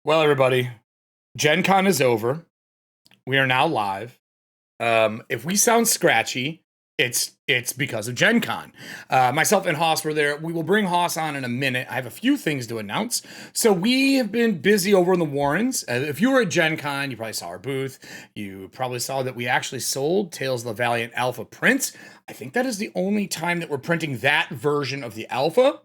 Well, everybody, Gen Con is over. We are now live. If we sound scratchy, it's because of Gen Con. Myself and Haas were there. We will bring Haas on in a minute. I have a few things to announce. So we have been busy over in the Warrens. If you were at Gen Con, you probably saw our booth. You probably saw that we actually sold Tales of the Valiant Alpha prints. I think that is the only time that we're printing that version of the Alpha.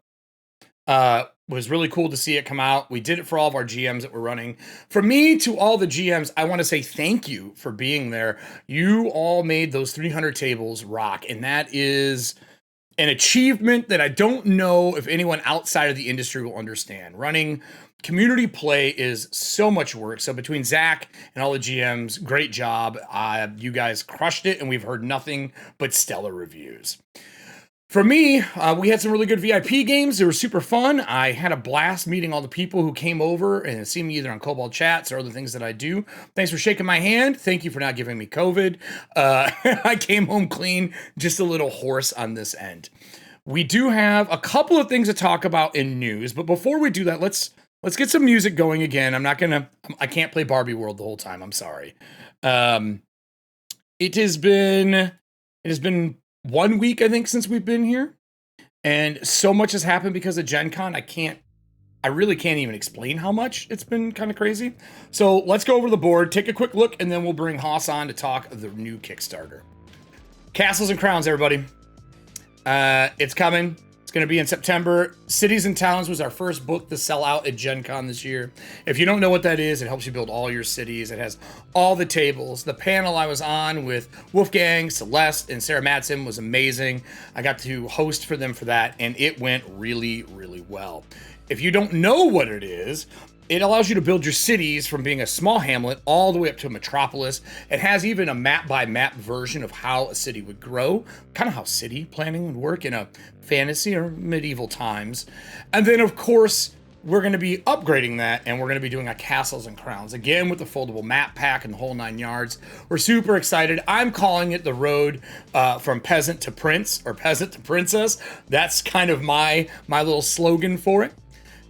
Was really cool to see it come out. We did it for all of our GMs that were running. For me, to all the GMs, I want to say thank you for being there. You all made those 300 tables rock, and that is an achievement that I don't know if anyone outside of the industry will understand. Running community play is so much work. So between Zach and all the GMs, great job. You guys crushed it, and we've heard nothing but stellar reviews. For me, we had some really good VIP games. They were super fun. I had a blast meeting all the people who came over and see me either on Kobold chats or other things that I do. Thanks for shaking my hand. Thank you for not giving me COVID. I came home clean, just a little hoarse on this end. We do have a couple of things to talk about in news, but before we do that, let's get some music going again. I can't play Barbie World the whole time. I'm sorry. It has been 1 week, I think, since we've been here, and so much has happened because of Gen Con. I really can't even explain how much. It's been kind of crazy. So let's go over the board, take a quick look, and then we'll bring Haas on to talk of the new Kickstarter. Castles and Crowns, everybody. It's coming. It's going to be in September. Cities and Towns was our first book to sell out at Gen Con this year. If you don't know what that is, it helps you build all your cities. It has all the tables. The panel I was on with Wolfgang, Celeste, and Sarah Madsen was amazing. I got to host for them for that, and it went really, really well. If you don't know what it is, it allows you to build your cities from being a small hamlet all the way up to a metropolis. It has even a map-by-map version of how a city would grow, kind of how city planning would work in a fantasy or medieval times. And then, of course, we're going to be upgrading that, and we're going to be doing a Castles and Crowns, again with the foldable map pack and the whole 9 yards. We're super excited. I'm calling it the road from peasant to prince, or peasant to princess. That's kind of my little slogan for it.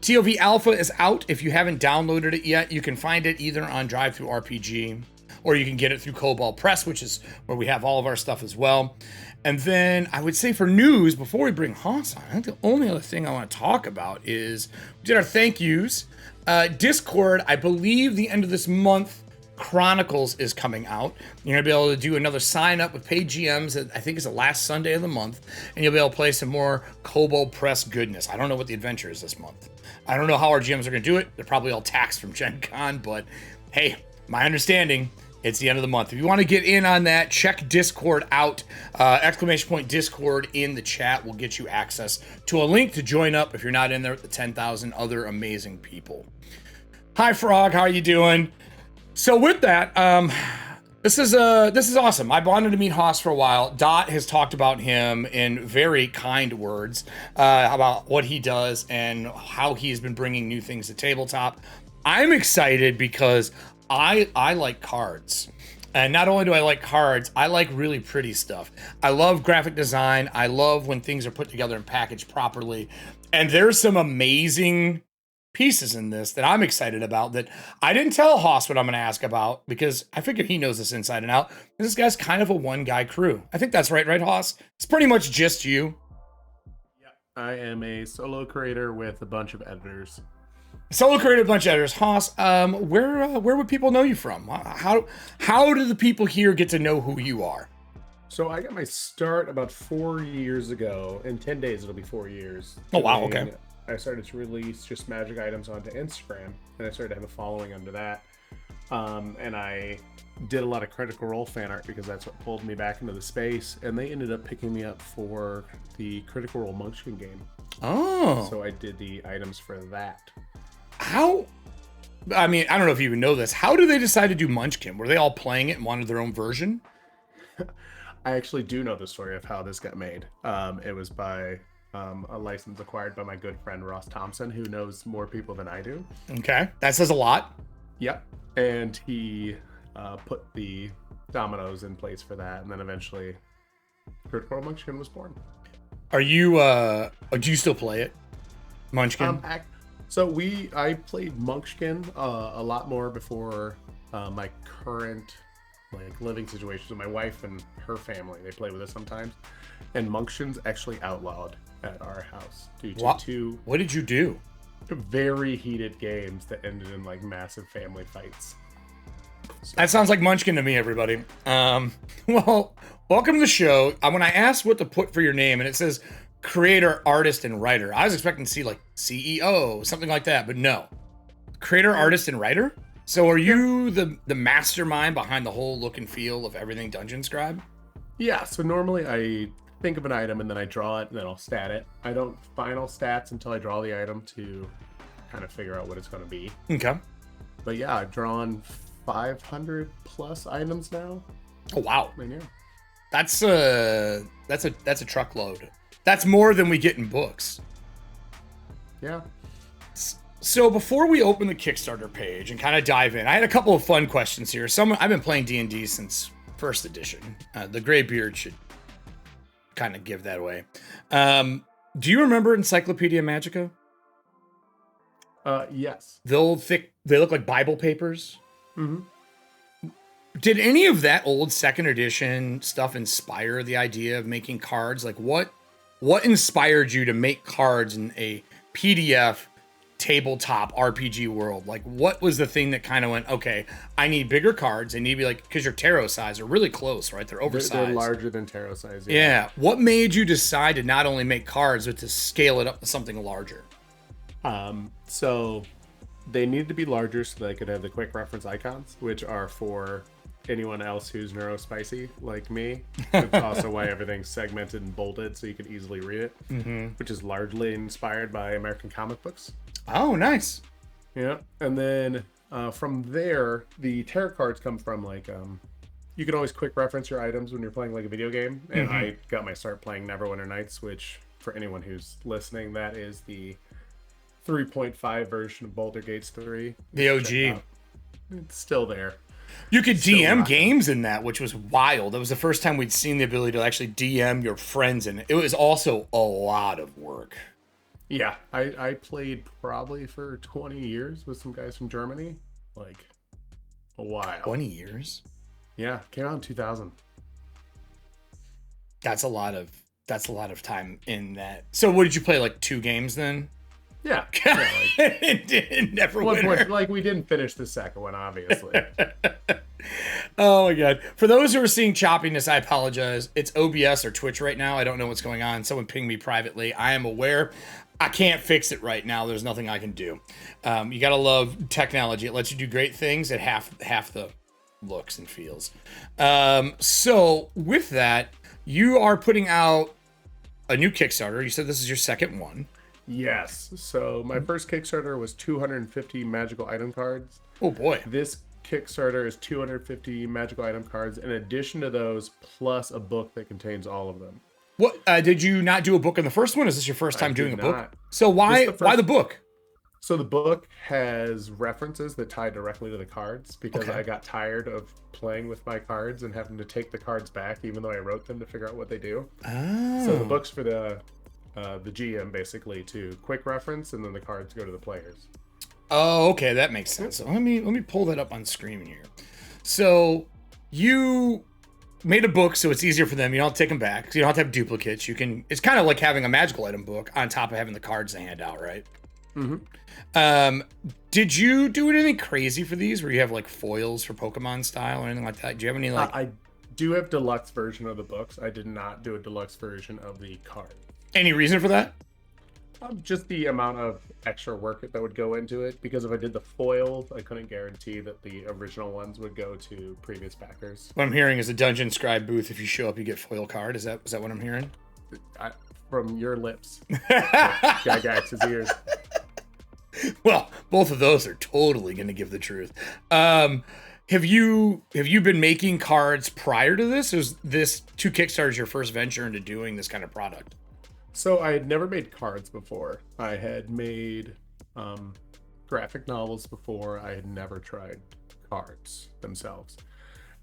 TOV Alpha is out. If you haven't downloaded it yet, you can find it either on DriveThruRPG, or you can get it through Kobold Press, which is where we have all of our stuff as well. And then I would say for news, before we bring Haas on, I think the only other thing I want to talk about is we did our thank yous. Discord, I believe the end of this month, Chronicles is coming out. You're going to be able to do another sign up with paid GMs. I think it's the last Sunday of the month, and you'll be able to play some more Kobold Press goodness. I don't know what the adventure is this month. I don't know how our GMs are going to do it. They're probably all taxed from Gen Con, but hey, my understanding, it's the end of the month. If you want to get in on that, check Discord out. !Discord in the chat will get you access to a link to join up if you're not in there with the 10,000 other amazing people. Hi, Frog. How are you doing? So with that, this is awesome. I wanted to meet Haas for a while. Dot has talked about him in very kind words about what he does and how he's been bringing new things to tabletop. I'm excited because I like cards. And not only do I like cards, I like really pretty stuff. I love graphic design. I love when things are put together and packaged properly. And there's some amazing pieces in this that I'm excited about that I didn't tell Haas what I'm going to ask about because I figured he knows this inside and out. This guy's kind of a one-guy crew. I think that's right, Haas? It's pretty much just you. Yeah, I am a solo creator with a bunch of editors. Solo creator, a bunch of editors. Haas, where would people know you from? How do the people here get to know who you are? So I got my start about 4 years ago. In 10 days, it'll be 4 years. Oh, wow, okay. I started to release just magic items onto Instagram, and I started to have a following under that. And I did a lot of Critical Role fan art because that's what pulled me back into the space, and they ended up picking me up for the Critical Role Munchkin game. Oh. So I did the items for that. How? I mean, I don't know if you even know this. How did they decide to do Munchkin? Were they all playing it and wanted their own version? I actually do know the story of how this got made. It was by a license acquired by my good friend Ross Thompson, who knows more people than I do. Okay, that says a lot. Yep, and he put the dominoes in place for that, and then eventually Critical Role Munchkin was born. Are you, do you still play it? Munchkin? So I played Munchkin a lot more before my current like living situation. So my wife and her family, they play with us sometimes, and Munchkin's actually outlawed at our house due to two What did you do? very heated games that ended in like massive family fights. So. That sounds like Munchkin to me, everybody. Well, welcome to the show. When I asked what to put for your name, and it says creator, artist, and writer, I was expecting to see like CEO, something like that, but no. Creator, artist, and writer? So are you the mastermind behind the whole look and feel of everything Dungeon Scribe? Yeah, so normally I think of an item and then I draw it and then I'll stat it. I don't final stats until I draw the item to kind of figure out what it's going to be. Okay. But yeah, I've drawn 500 plus items now. Oh wow. And yeah. That's a truckload. That's more than we get in books. Yeah. So before we open the Kickstarter page and kind of dive in, I had a couple of fun questions here. I've been playing D&D since first edition. The gray beard should kind of give that away. Do you remember Encyclopedia Magica? Yes. They look like Bible papers. Mm-hmm. Did any of that old second edition stuff inspire the idea of making cards? Like what inspired you to make cards in a PDF tabletop RPG world? Like what was the thing that kind of went, okay, I need bigger cards. They need to be like, because your tarot size are really close, right? They're oversized. They're larger than tarot size. Yeah. What made you decide to not only make cards, but to scale it up to something larger? So they needed to be larger so they could have the quick reference icons, which are for anyone else who's neurospicy like me. It's also why everything's segmented and bolded so you can easily read it, which is largely inspired by American comic books. Oh, nice. Yeah. And then from there, the tarot cards come from like, you can always quick reference your items when you're playing like a video game. And I got my start playing Neverwinter Nights, which for anyone who's listening, that is the 3.5 version of Baldur's Gate 3. The OG. It's still there. You could DM games in that, which was wild. That was the first time we'd seen the ability to actually DM your friends in it. It was also a lot of work. Yeah, I played probably for 20 years with some guys from Germany. Like, a while. 20 years? Yeah, came out in 2000. That's a lot of time in that. So what did you play, like 2 games then? Yeah. Neverwinter. Like, we didn't finish the second one, obviously. Oh my god. For those who are seeing choppiness, I apologize. It's OBS or Twitch right now. I don't know what's going on. Someone pinged me privately. I am aware. I can't fix it right now. There's nothing I can do. You gotta love technology. It lets you do great things at half the looks and feels. So with that, you are putting out a new Kickstarter. You said this is your second one. Yes. So my first Kickstarter was 250 magical item cards. Oh boy. This Kickstarter is 250 magical item cards in addition to those, plus a book that contains all of them. What did you not do a book in the first one? Is this your first time doing a book? Not. So why the book? So the book has references that tie directly to the cards because I got tired of playing with my cards and having to take the cards back, even though I wrote them to figure out what they do. Oh. So the book's for the GM basically to quick reference, and then the cards go to the players. Oh, okay, that makes sense. So let me pull that up on screen here. So you made a book so it's easier for them. You don't have to take them back. So you don't have to have duplicates. You can. It's kind of like having a magical item book on top of having the cards to hand out, right? Mm-hmm. Did you do anything crazy for these where you have like foils for Pokemon style or anything like that? Do you have any like? I do have deluxe version of the books. I did not do a deluxe version of the card. Any reason for that? Just the amount of extra work that would go into it, because if I did the foils, I couldn't guarantee that the original ones would go to previous backers. What I'm hearing is a Dungeon Scribe booth. If you show up, you get foil card. Is that what I'm hearing? From your lips. Gygax's ears. Well, both of those are totally going to give the truth. Have you been making cards prior to this? Or was this 2 Kickstarters your first venture into doing this kind of product? So I had never made cards before. I had made graphic novels before. I had never tried cards themselves.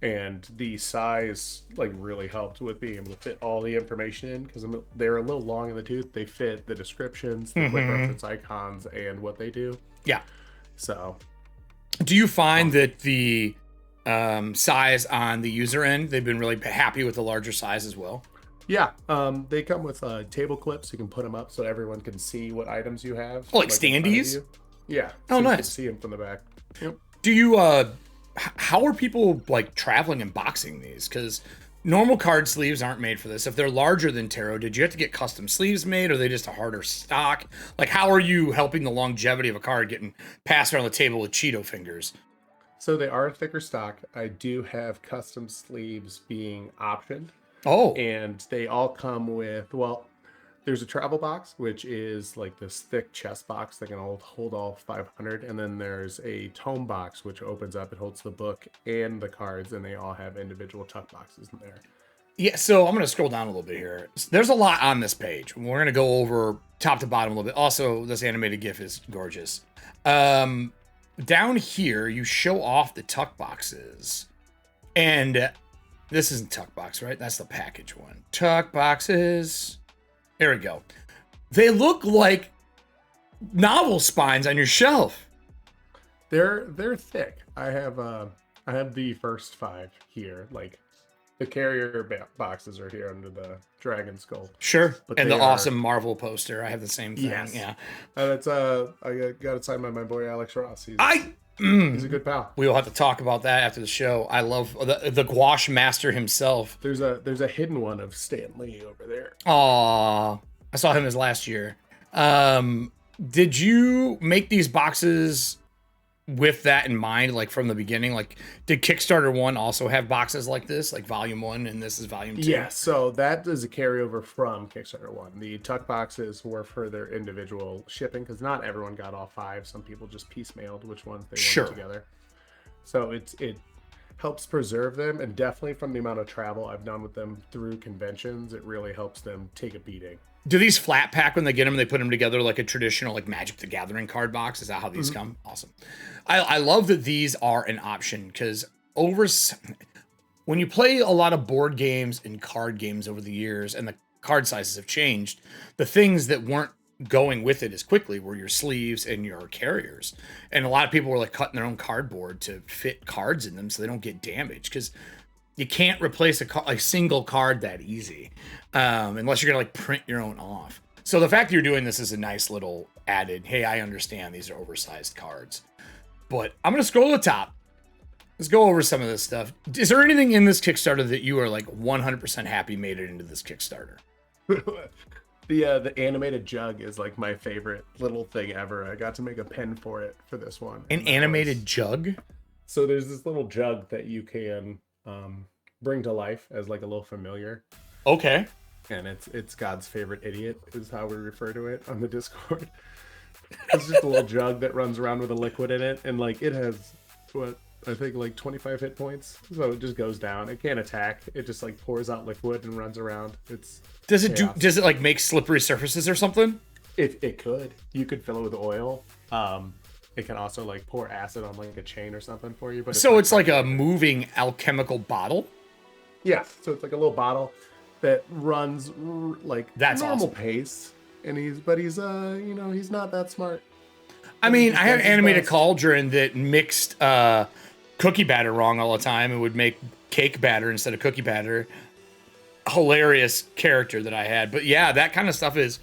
And the size like really helped with being able to fit all the information in, because they're a little long in the tooth. They fit the descriptions, the quick reference icons, and what they do. Yeah. So do you find that the size on the user end, they've been really happy with the larger size as well? Yeah, they come with table clips. You can put them up so everyone can see what items you have. Oh, like standees? Yeah. Oh, so nice. You can see them from the back. Yep. Do you, how are people like traveling and boxing these? Because normal card sleeves aren't made for this. If they're larger than tarot, did you have to get custom sleeves made, or are they just a harder stock? Like, how are you helping the longevity of a card getting passed around the table with Cheeto fingers? So they are thicker stock. I do have custom sleeves being optioned. Oh. And they all come with, well, there's a travel box, which is like this thick chest box that can hold all 500. And then there's a tome box, which opens up. It holds the book and the cards, and they all have individual tuck boxes in there. Yeah, so I'm going to scroll down a little bit here. There's a lot on this page. We're going to go over top to bottom a little bit. Also, this animated GIF is gorgeous. Down here, you show off the tuck boxes. And this isn't tuck box, right? That's the package one. Tuck boxes. There we go. They look like novel spines on your shelf. They're thick. I have the first 5 here. Like the carrier boxes are here under the dragon skull. Sure. And the awesome Marvel poster. I have the same thing. Yes. Yeah. That's I got it signed by my boy Alex Ross. He's a good pal. We will have to talk about that after the show. I love the gouache master himself. There's a hidden one of Stan Lee over there. Aw, I saw him this last year. Did you make these boxes with that in mind, like from the beginning? Like, did Kickstarter 1 also have boxes like this, like Volume 1, and this is Volume 2? Yeah, so that is a carryover from Kickstarter 1. The tuck boxes were for their individual shipping, because not everyone got all 5. Some people just piecemealed which ones they wanted together. So it helps preserve them, and definitely from the amount of travel I've done with them through conventions, it really helps them take a beating. Do these flat pack when they get them, they put them together like a traditional like Magic the Gathering card box? Is that how these come? Awesome. I love that these are an option, because when you play a lot of board games and card games over the years and the card sizes have changed, the things that weren't going with it as quickly were your sleeves and your carriers. And a lot of people were like cutting their own cardboard to fit cards in them so they don't get damaged, because you can't replace a single card that easy unless you're gonna like print your own off. So the fact that you're doing this is a nice little added, hey, I understand these are oversized cards. But I'm gonna scroll to the top. Let's go over some of this stuff. Is there anything in this Kickstarter that you are like 100% happy made it into this Kickstarter? The animated jug is like my favorite little thing ever. I got to make a pen for it for this one. An animated jug? So there's this little jug that you can bring to life as like a little familiar. Okay. And it's God's favorite idiot is how we refer to it on the Discord. It's just a little jug that runs around with a liquid in it, and like it has what I think like 25 hit points, so it just goes down. It can't attack. It just like pours out liquid and runs around. Does it like make slippery surfaces or something? It could. You could fill it with oil. It can also like pour acid on like a chain or something for you. But it's like a moving alchemical bottle. Yeah, so it's like a little bottle that runs like that's normal awesome. Pace, and he's he's not that smart. I mean, I have an animated cauldron that mixed cookie batter wrong all the time and would make cake batter instead of cookie batter. Hilarious character that I had. But yeah, that kind of stuff is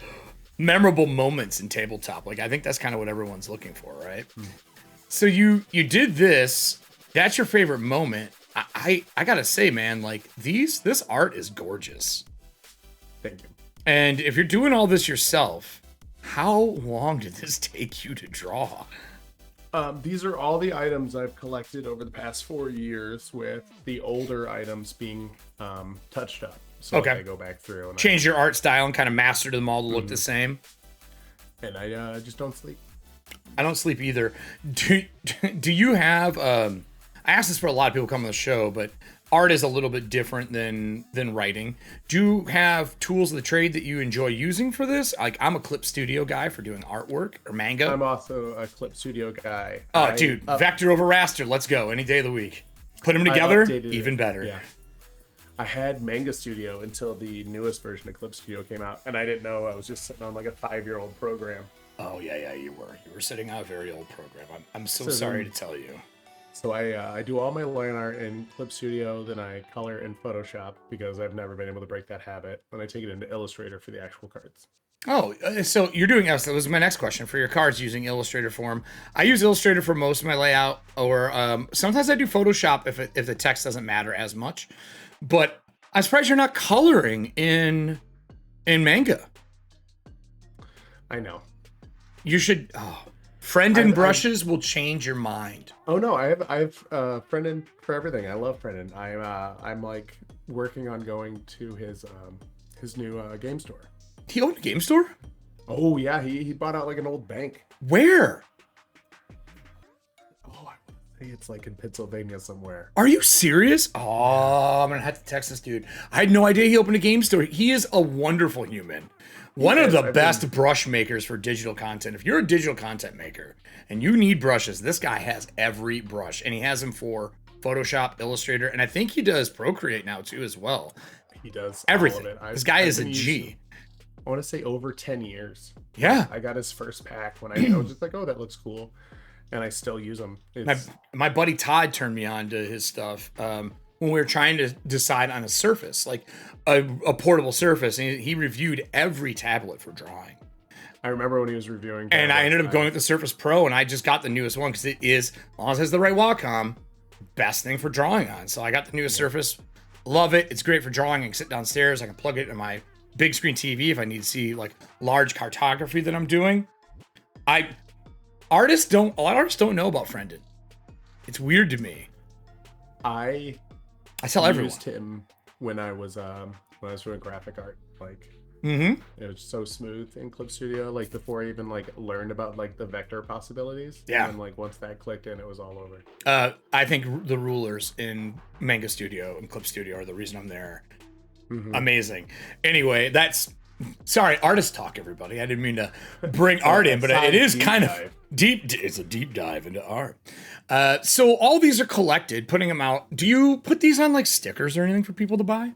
memorable moments in tabletop. Like, I think that's kind of what everyone's looking for, right? So you did this. That's your favorite moment. I gotta say, man, like this art is gorgeous. Thank you. And if you're doing all this yourself, how long did this take you to draw? These are all the items I've collected over the past 4 years, with the older items being touched up. So I go back through and change your art style and kind of mastered them all to look the same. And I just don't sleep. I don't sleep either. Do you have? I asked this for a lot of people coming on the show, but art is a little bit different than writing. Do you have tools of the trade that you enjoy using for this? Like, I'm a Clip Studio guy for doing artwork or manga. I'm also a Clip Studio guy. Oh, dude, vector over raster. Let's go any day of the week. Put them I together, updated even it. better. Yeah. I had Manga Studio until the newest version of Clip Studio came out, and I didn't know I was just sitting on like a 5-year-old program. Oh yeah, you were. You were sitting on a very old program. I'm so So sorry then- to tell you. So I do all my line art in Clip Studio, then I color in Photoshop because I've never been able to break that habit. Then I take it into Illustrator for the actual cards. Oh, so you're doing that was my next question for your cards using Illustrator form. I use Illustrator for most of my layout, or sometimes I do Photoshop if the text doesn't matter as much. But I'm surprised you're not coloring in manga. I know. You should. Oh, friend and brushes will change your mind. Oh no, I have Brendan for everything. I love Brendan. I'm like working on going to his new game store. He owned a game store? Oh yeah, he bought out like an old bank. Where? Oh, I think it's like in Pennsylvania somewhere. Are you serious? Oh, I'm gonna have to text this dude. I had no idea he opened a game store. He is a wonderful human. One of the best brush makers for digital content. If you're a digital content maker and you need brushes, this guy has every brush, and he has them for Photoshop, Illustrator, and I think he does Procreate now too as well. He does Everything. all of it. This guy is a been G. using- I want to say over 10 years. Yeah. I got his first pack when I was just like, oh, that looks cool. And I still use them. My buddy Todd turned me on to his stuff when we were trying to decide on a surface, like a portable surface, and he reviewed every tablet for drawing. I remember when he was reviewing. And I ended up going with the Surface Pro, and I just got the newest one because it is, as long as it has the right Wacom, best thing for drawing on. So I got the newest Surface. Love it. It's great for drawing. I can sit downstairs. I can plug it in my big screen TV if I need to see like large cartography that I'm doing. A lot of artists don't know about Friendin. It's weird to me. I tell everyone. used him when I was doing graphic art. Like Mm-hmm. it was so smooth in Clip Studio. Like before I even like learned about like the vector possibilities. Yeah. And like once that clicked in, it was all over. I think the rulers in Manga Studio and Clip Studio are the reason I'm there. Mm-hmm. Amazing. Anyway, sorry, artist talk, everybody. I didn't mean to bring art in, but it is kind of deep. It's a deep dive into art. So all these are collected, putting them out. Do you put these on like stickers or anything for people to buy?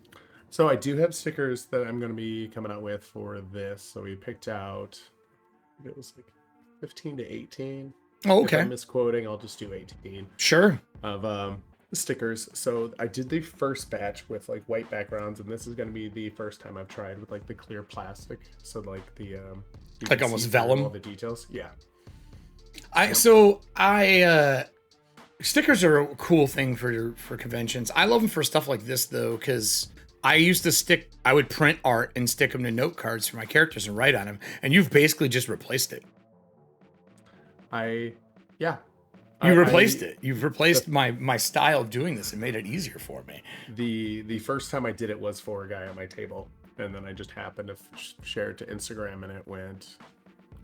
So I do have stickers that I'm going to be coming out with for this. So we picked out, I think it was like 15 to 18. Oh, okay. If I'm misquoting, I'll just do 18 Sure. of stickers. So I did the first batch with like white backgrounds, and this is going to be the first time I've tried with like the clear plastic. So like the you Like can almost see through vellum? all the details. Yeah. Stickers are a cool thing for conventions. I love them for stuff like this though, because I would print art and stick them to note cards for my characters and write on them, and you've basically just replaced it. You replaced it. You've replaced my style of doing this and made it easier for me. The first time I did it was for a guy at my table, and then I just happened to share it to Instagram, and it went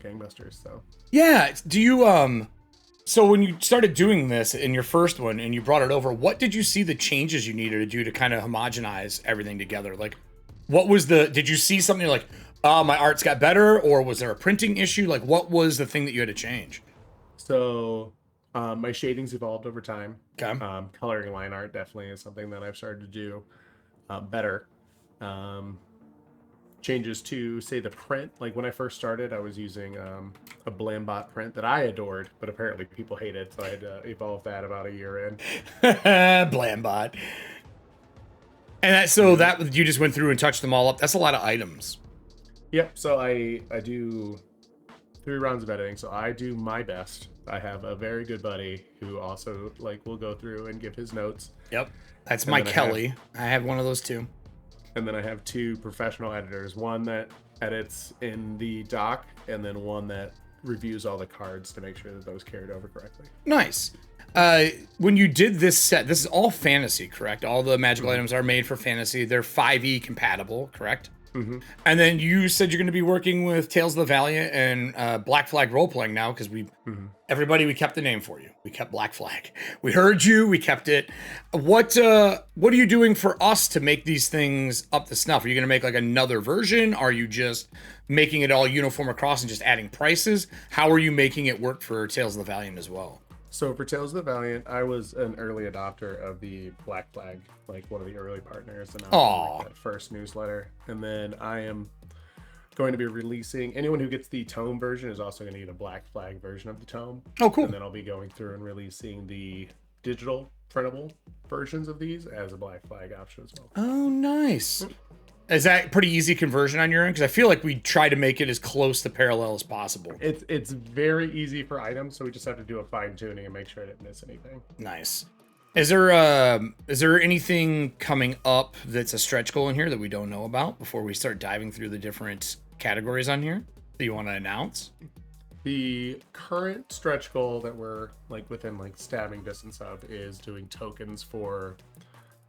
gangbusters. So Yeah. Do you so when you started doing this in your first one and you brought it over, what did you see the changes you needed to do to kind of homogenize everything together? Like, did you see something like, oh, my art's got better, or was there a printing issue? Like, what was the thing that you had to change? So my shadings evolved over time. Okay. Coloring line art definitely is something that I've started to do better. Changes to, say, the print. Like when I first started, I was using a Blambot print that I adored, but apparently people hate it, so I had to evolve that about a year in. Blambot. And that you just went through and touched them all up. That's a lot of items. Yep. So I do 3 rounds of editing. So I do my best. I have a very good buddy who also will go through and give his notes. Yep. That's Mike Kelly. I have one of those too. And then I have 2 professional editors. One that edits in the doc, and then one that reviews all the cards to make sure that those carried over correctly. Nice. When you did this set, this is all fantasy, correct? All the magical items are made for fantasy. They're 5e compatible, correct? Mm-hmm. And then you said you're going to be working with Tales of the Valiant and Black Flag role-playing now, because everybody, we kept the name for you. We kept Black Flag. We heard you. We kept it. What are you doing for us to make these things up to snuff? Are you going to make like another version? Are you just making it all uniform across and just adding prices? How are you making it work for Tales of the Valiant as well? So for Tales of the Valiant, I was an early adopter of the Black Flag, like one of the early partners, and I was in, like, that first newsletter. And then I am going to be releasing. Anyone who gets the tome version is also going to get a Black Flag version of the tome. Oh, cool. And then I'll be going through and releasing the digital printable versions of these as a Black Flag option as well. Oh, nice. Is that pretty easy conversion on your end? Because I feel like we try to make it as close to parallel as possible. It's very easy for items, so we just have to do a fine tuning and make sure I didn't miss anything. Nice. Is there anything coming up that's a stretch goal in here that we don't know about before we start diving through the different categories on here that you want to announce? The current stretch goal that we're like within like stabbing distance of is doing tokens for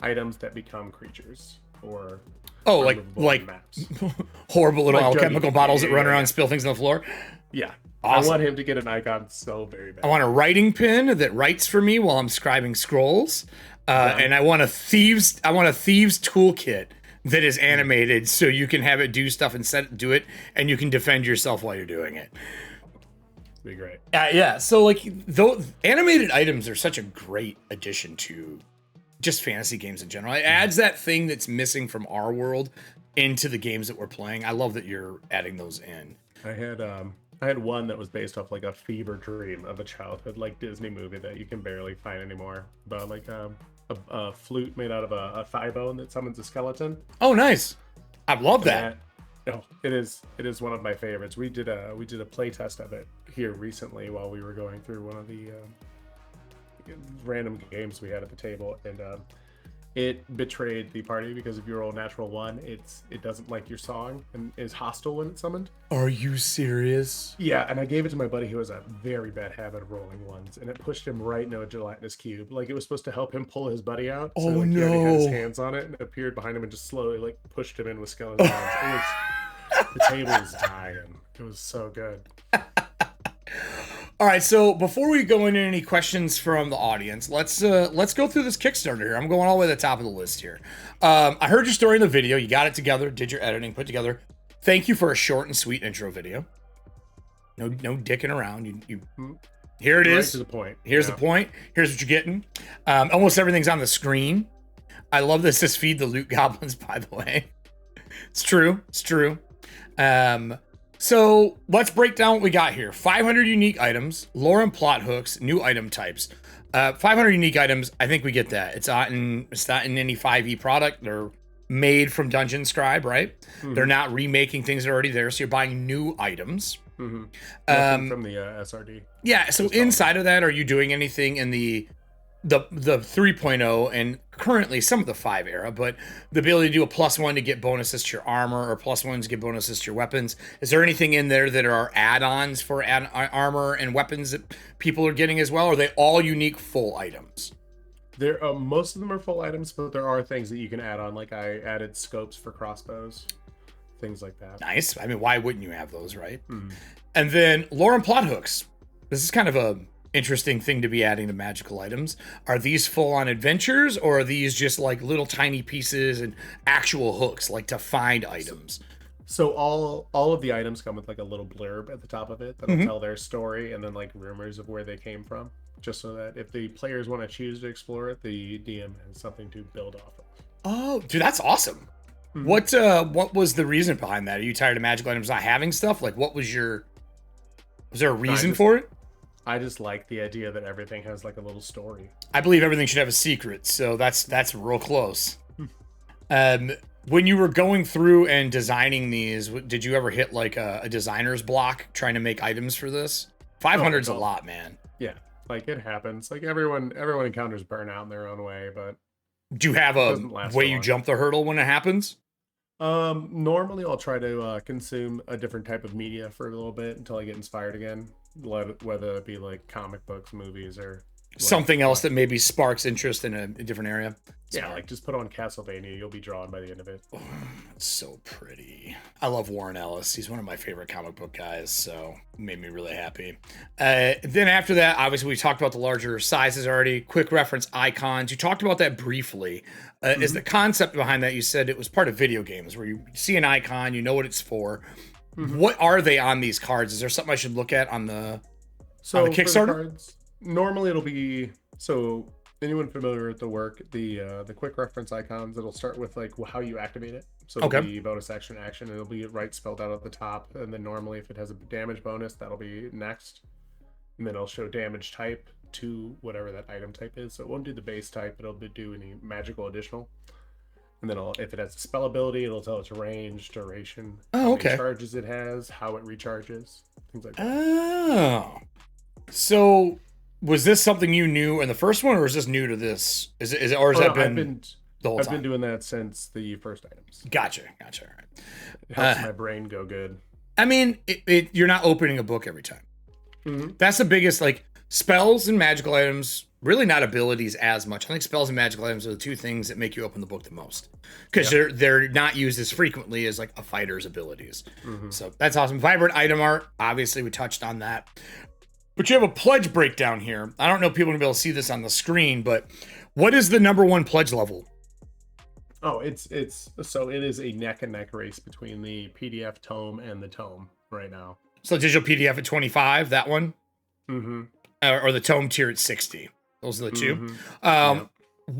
items that become creatures or like maps. Horrible little Like alchemical Juggy. bottles that Yeah, run yeah, around yeah. and spill things on the floor. Yeah. Awesome. I want him to get an icon so very bad. I want a writing pen that writes for me while I'm scribing scrolls. And I want a thieves toolkit that is animated so you can have it do stuff and do it, and you can defend yourself while you're doing it. Be great. Yeah. So like, though animated items are such a great addition to just fantasy games in general. It adds that thing that's missing from our world into the games that we're playing. I love that you're adding those in. I had one that was based off like a fever dream of a childhood like Disney movie that you can barely find anymore. But like a flute made out of a thigh bone that summons a skeleton. Oh, nice. I love that. No, it is one of my favorites. We did a play test of it here recently while we were going through one of the random games we had at the table, and it betrayed the party because if you roll a natural one, it doesn't like your song and is hostile when it's summoned. Are you serious? Yeah, and I gave it to my buddy who has a very bad habit of rolling ones, and it pushed him right into a gelatinous cube. Like it was supposed to help him pull his buddy out. So Oh, like, he already had his no. hands on it and it appeared behind him and just slowly like pushed him in with skeleton hands. The table was dying. It was so good. All right, so before we go into any questions from the audience, let's go through this Kickstarter here. I'm going all the way to the top of the list here. I heard your story in the video. You got it together, did your editing, put together. Thank you for a short and sweet intro video. No dicking around. You here it is. Right to the point. Here's the point. Here's what you're getting. Almost everything's on the screen. I love this. This feed the loot goblins, by the way. It's true. It's true. So let's break down what we got here. 500 unique items, lore and plot hooks, new item types. 500 unique items. I think we get that. It's not in any 5e product. They're made from Dungeon Scribe, right? Mm-hmm. They're not remaking things that are already there. So you're buying new items. Mm-hmm. From the SRD. Yeah. So inside of that, are you doing anything in the 3.0 and currently some of the 5 era, but the ability to do a +1 to get bonuses to your armor or +1 to get bonuses to your weapons? Is there anything in there that are add-ons for armor and weapons that people are getting as well? Or are they all unique full items? There, most of them are full items, but there are things that you can add on. Like I added scopes for crossbows, things like that. Nice. I mean, why wouldn't you have those, right? Mm-hmm. And then lore and plot hooks. This is kind of a interesting thing to be adding to magical items. Are these full-on adventures, or are these just like little tiny pieces and actual hooks, like to find items? So all of the items come with like a little blurb at the top of it that'll tell their story and then like rumors of where they came from, just so that if the players want to choose to explore it, the DM has something to build off of. Oh, dude, that's awesome. Mm-hmm. What was the reason behind that? Are you tired of magical items not having stuff? Like, was there a reason for it? I just like the idea that everything has like a little story. I believe everything should have a secret, so that's real close. When you were going through and designing these, did you ever hit like a designer's block trying to make items for this? 500's a lot, man. Yeah, like it happens. Like everyone encounters burnout in their own way, but do you have a way you jump the hurdle when it happens? Normally I'll try to consume a different type of media for a little bit until I get inspired again, whether it be like comic books, movies, or something else that maybe sparks interest in a different area. Yeah, like just put on Castlevania, you'll be drawn by the end of it. Oh, it's so pretty. I love Warren Ellis. He's one of my favorite comic book guys, so it made me really happy. Then after that, obviously we talked about the larger sizes already. Quick reference icons. You talked about that briefly. Is the concept behind that? You said it was part of video games where you see an icon, you know what it's for. What are they on these cards? Is there something I should look at on the Kickstarter? Normally it'll be, so anyone familiar with the work, the quick reference icons, it'll start with like how you activate it. So it'll Okay. be bonus action, action, and it'll be right spelled out at the top. And then normally if it has a damage bonus, that'll be next. And then it'll show damage type to whatever that item type is. So it won't do the base type, it'll do any magical additional. And then if it has a spell ability, it'll tell its range, duration, how many charges it has, how it recharges, things like that. Oh. So was this something you knew in the first one, or is this new to this? Is it or has that been the whole time? I've been doing that since the first items. Gotcha. All right. It helps my brain go good. I mean, you're not opening a book every time. Mm-hmm. That's the biggest, like, spells and magical items, really not abilities as much. I think spells and magical items are the two things that make you open the book the most, because they're not used as frequently as like a fighter's abilities. Mm-hmm. So that's awesome. Vibrant item art, obviously we touched on that. But you have a pledge breakdown here. I don't know if people are gonna be able to see this on the screen, but what is the number one pledge level? Oh, it's so it is a neck and neck race between the PDF tome and the tome right now. So digital PDF at 25, that one, mm-hmm. or the tome tier at 60. Those are the two.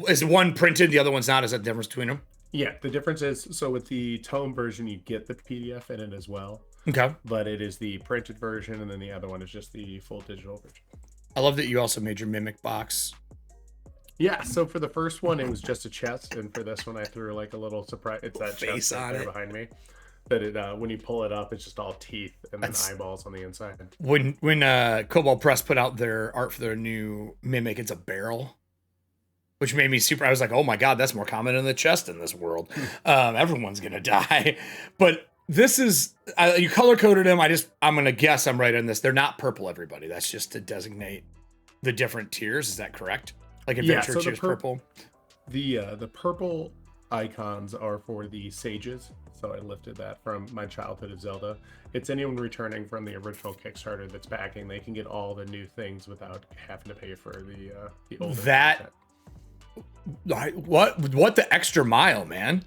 Is one printed, the other one's not? Is that the difference between them? Yeah, the difference is, so with the tome version, you get the PDF in it as well. Okay. But it is the printed version, and then the other one is just the full digital version. I love that you also made your Mimic box. Yeah, so for the first one, it was just a chest, and for this one, I threw like a little surprise. It's that face chest on right it behind me. That it when you pull it up, it's just all teeth and then eyeballs on the inside. When Kobold Press put out their art for their new Mimic, it's a barrel, which made me super. I was like, oh my god, that's more common in the chest in this world. Everyone's gonna die, but this is you color coded them. I'm gonna guess I'm right on this. They're not purple, everybody. That's just to designate the different tiers. Is that correct? Like adventure so tiers, purple. The purple icons are for the sages. So I lifted that from my childhood of Zelda. It's anyone returning from the original Kickstarter that's backing. They can get all the new things without having to pay for the older that content. What the extra mile, man?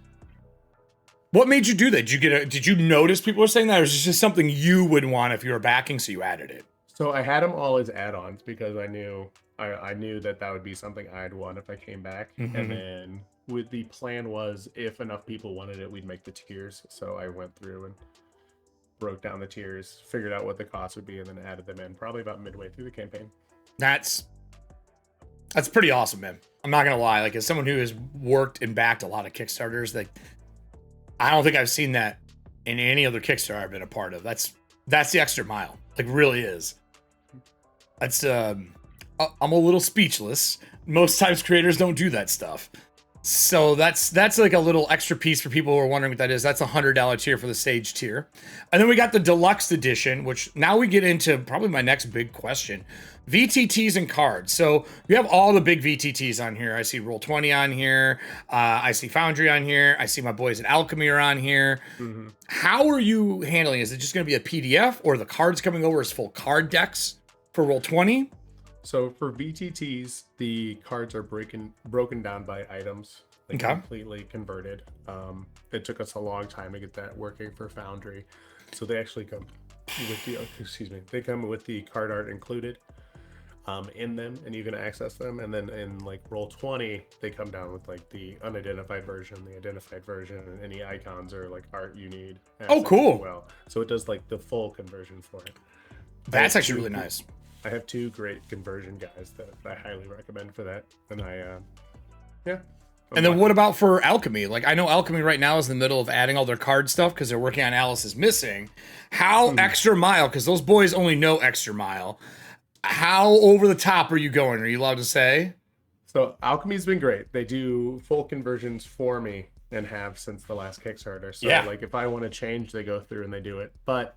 What made you do that? Did you notice people were saying that, or is it just something you would want if you were backing, so you added it? So I had them all as add-ons because I knew that would be something I'd want if I came back. Mm-hmm. And then the plan was, if enough people wanted it, we'd make the tiers. So I went through and broke down the tiers, figured out what the cost would be, and then added them in probably about midway through the campaign. That's pretty awesome, man. I'm not gonna lie. Like, as someone who has worked and backed a lot of Kickstarters, like, I don't think I've seen that in any other Kickstarter I've been a part of. That's the extra mile. Like, really is. That's I'm a little speechless. Most times creators don't do that stuff. So that's like a little extra piece for people who are wondering what that is. That's a $100 tier for the Sage tier. And then we got the Deluxe Edition, which now we get into probably my next big question. VTTs and cards. So you have all the big VTTs on here. I see Roll20 on here. I see Foundry on here. I see my boys at Alchemy are on here. Mm-hmm. How are you handling it? Is it just going to be a PDF, or the cards coming over as full card decks for Roll20? So for VTTs, the cards are broken down by items. They're completely converted. It took us a long time to get that working for Foundry. So they actually come with they come with the card art included in them, and you can access them. And then in like Roll20, they come down with like the unidentified version, the identified version, and any icons or like art you need. Oh, cool. Well, so it does like the full conversion for it. That's actually really nice. I have two great conversion guys that I highly recommend for that. And And then what about for Alchemy? Like, I know Alchemy right now is in the middle of adding all their card stuff because they're working on Alice is Missing. How extra mile? Because those boys only know extra mile. How over the top are you going? Are you allowed to say? So Alchemy's been great. They do full conversions for me and have since the last Kickstarter. So like if I want to change, they go through and they do it. But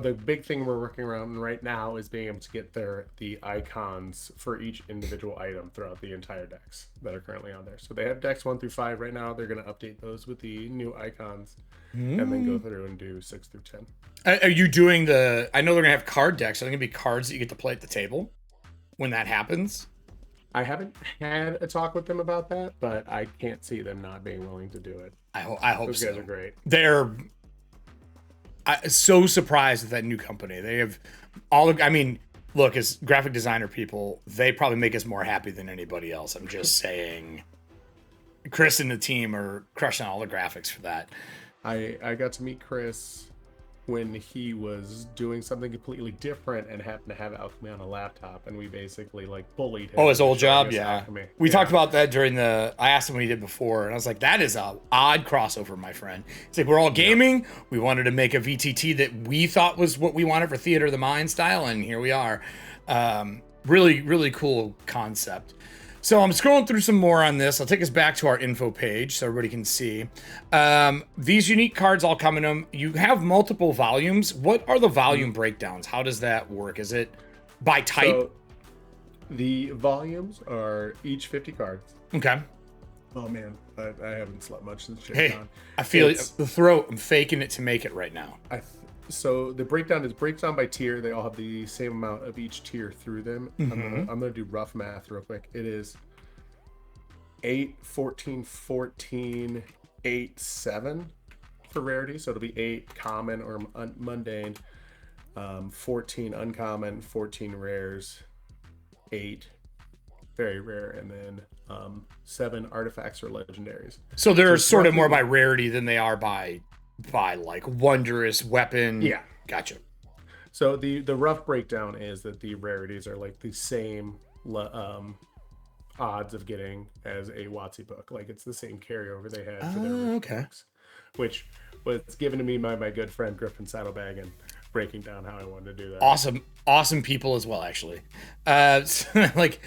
the big thing we're working around right now is being able to get the icons for each individual item throughout the entire decks that are currently on there. So they have decks 1 through 5 right now. They're going to update those with the new icons and then go through and do 6 through 10. Are you doing I know they're going to have card decks. Are there going to be cards that you get to play at the table when that happens? I haven't had a talk with them about that, but I can't see them not being willing to do it. I hope those so. Those guys are great. I'm so surprised at that new company. They have I mean, look, as graphic designer people, they probably make us more happy than anybody else. I'm just saying. Chris and the team are crushing all the graphics for that. I got to meet Chris when he was doing something completely different and happened to have alchemy on a laptop, and we basically like bullied him. Oh, his old job, us yeah. alchemy. We talked about that during the. I asked him what he did before, and I was like, "That is a odd crossover, my friend." It's like we're all gaming. We wanted to make a VTT that we thought was what we wanted for Theater of the Mind style, and here we are. Really, really cool concept. So I'm scrolling through some more on this. I'll take us back to our info page so everybody can see. These unique cards all come in them. You have multiple volumes. What are the volume breakdowns? How does that work? Is it by type? So the volumes are each 50 cards. Okay. Oh man, I haven't slept much since Gen Hey, Con. I feel the throat. I'm faking it to make it right now. So the breakdown breaks down by tier. They all have the same amount of each tier through them. I'm gonna do rough math real quick. It is 8, 14, 14, 8, 7 for rarity. So it'll be 8 common or mundane, 14 uncommon, 14 rares, 8 very rare, and then 7 artifacts or legendaries. So they're sort of more by rarity than they are by like wondrous weapon. Yeah, gotcha. So the rough breakdown is that the rarities are like the same odds of getting as a WotC book. Like it's the same carryover they had for their books, which was given to me by my good friend Griffin Saddlebag, and breaking down how I wanted to do that. Awesome people as well, actually. Like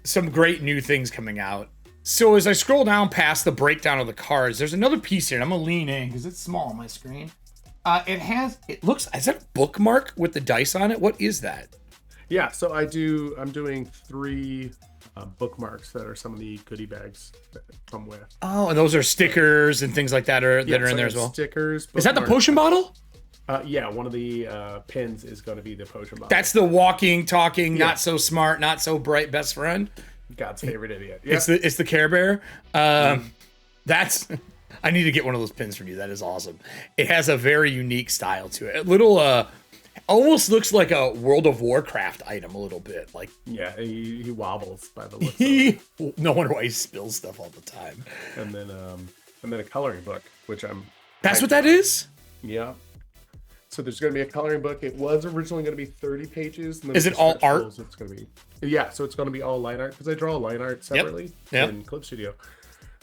some great new things coming out. So as I scroll down past the breakdown of the cards, there's another piece here, and I'm gonna lean in because it's small on my screen. It looks, is that a bookmark with the dice on it? What is that? Yeah, so I'm doing 3 bookmarks that are some of the goodie bags that come with. Oh, and those are stickers and things like that that are in there as well. Stickers. Is that the potion bottle? Yeah, one of the pins is going to be the potion bottle. That's the walking, talking, not so smart, not so bright best friend. God's favorite idiot. Yep. It's the Care Bear. That's. I need to get one of those pins from you. That is awesome. It has a very unique style to it. A little, almost looks like a World of Warcraft item a little bit. Like, yeah, he wobbles by the looks of it. No wonder why he spills stuff all the time. And then a coloring book, which That's what that is. Yeah. So there's going to be a coloring book. It was originally going to be 30 pages. And is it all art? It's going to be, yeah. So it's going to be all line art because I draw line art separately in Clip Studio.